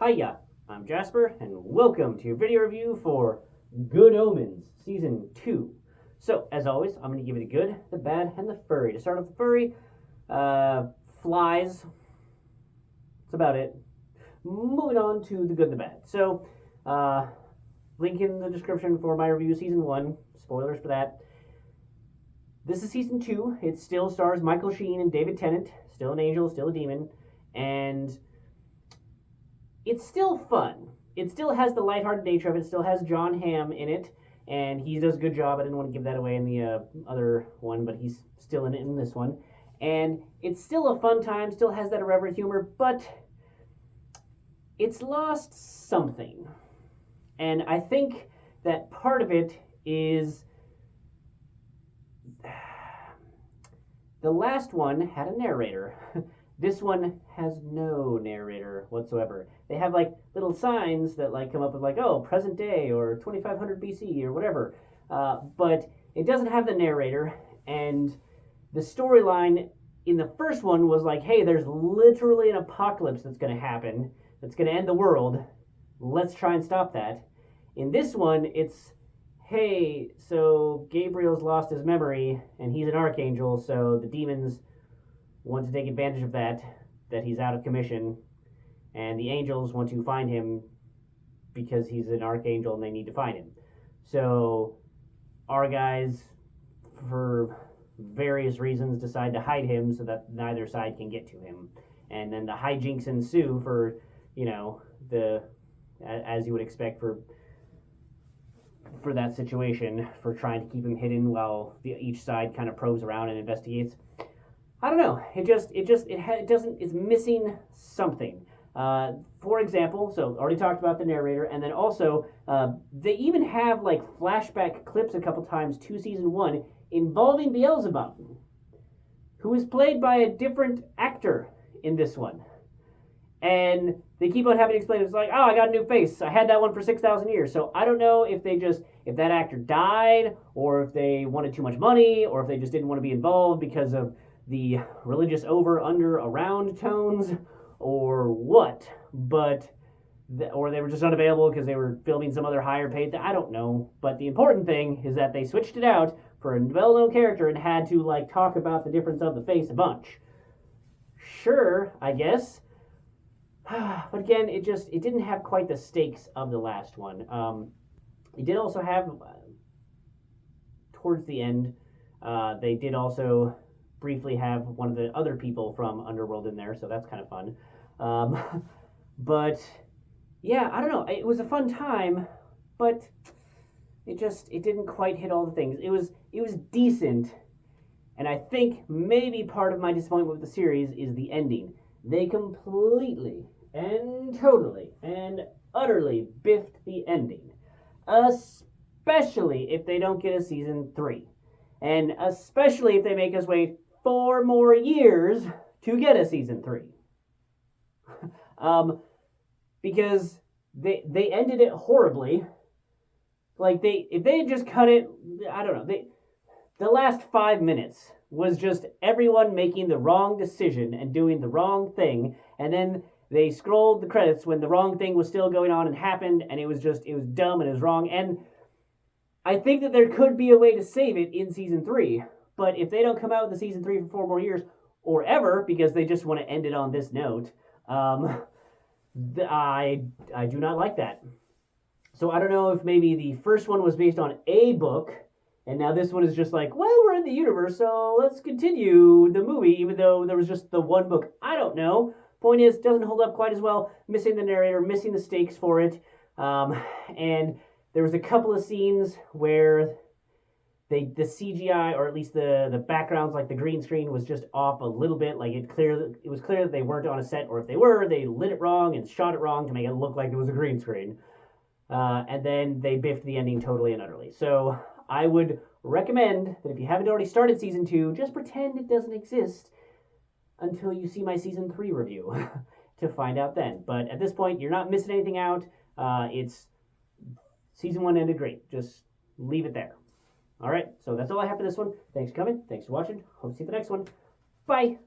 Hiya, I'm Jasper, and welcome to your video review for Good Omens Season 2. So, as always, I'm going to give you the good, the bad, and the furry. To start off the furry, flies. That's about it. Moving on to the good and the bad. So, link in the description for my review of Season 1. Spoilers for that. This is Season 2. It still stars Michael Sheen and David Tennant. Still an angel, still a demon. And it's still fun. It still has the lighthearted nature of it. It still has John Hamm in it, and he does a good job. I didn't want to give that away in the other one, but he's still in it in this one. And it's still a fun time, still has that irreverent humor, but it's lost something. And I think that part of it is the last one had a narrator. This one has no narrator whatsoever. They have like little signs that like come up with like, oh, present day or 2500 BC or whatever. But it doesn't have the narrator. And the storyline in the first one was like, hey, there's literally an apocalypse that's going to happen. That's going to end the world. Let's try and stop that. In this one, it's, hey, so Gabriel's lost his memory and he's an archangel. So the demons want to take advantage of that he's out of commission, and the angels want to find him because he's an archangel and they need to find him. So our guys, for various reasons, decide to hide him so that neither side can get to him. And then the hijinks ensue for, as you would expect for that situation, for trying to keep him hidden while each side kind of probes around and investigates. I don't know. It's missing something. For example, so already talked about the narrator, and then also they even have like flashback clips a couple times to Season 1 involving Beelzebub, who is played by a different actor in this one. And they keep on having to explain it. It's like, oh, I got a new face. I had that one for 6,000 years. So I don't know if that actor died, or if they wanted too much money, or if they just didn't want to be involved because of the religious over, under, around tones, or what, or they were just unavailable because they were filming some other higher paid I don't know. But the important thing is that they switched it out for a well-known character and had to like talk about the difference of the face a bunch. Sure, I guess. But again, it didn't have quite the stakes of the last one. It did also have, towards the end, they did also briefly have one of the other people from Underworld in there, so that's kind of fun. But yeah, I don't know. It was a fun time, but it didn't quite hit all the things. It was decent, and I think maybe part of my disappointment with the series is the ending. They completely and totally and utterly biffed the ending, especially if they don't get a Season 3. And especially if they make us wait 4 more years to get a Season 3. Because they ended it horribly. Like, if they had just cut it, I don't know, the last 5 minutes was just everyone making the wrong decision and doing the wrong thing, and then they scrolled the credits when the wrong thing was still going on and happened, and it was dumb and it was wrong. And I think that there could be a way to save it in Season 3, but if they don't come out with the Season 3 for 4 more years, or ever, because they just want to end it on this note, I do not like that. So I don't know if maybe the first one was based on a book, and now this one is just like, well, we're in the universe, so let's continue the movie, even though there was just the one book. I don't know. Point is, it doesn't hold up quite as well, missing the narrator, missing the stakes for it, and there was a couple of scenes where the CGI, or at least the backgrounds, like the green screen, was just off a little bit. Like it was clear that they weren't on a set, or if they were, they lit it wrong and shot it wrong to make it look like it was a green screen. And then they biffed the ending totally and utterly. So I would recommend that if you haven't already started Season 2, just pretend it doesn't exist until you see my Season 3 review to find out then. But at this point, you're not missing anything out. It's Season 1 ended great. Just leave it there. All right, so that's all I have for this one. Thanks for coming. Thanks for watching. Hope to see you the next one. Bye.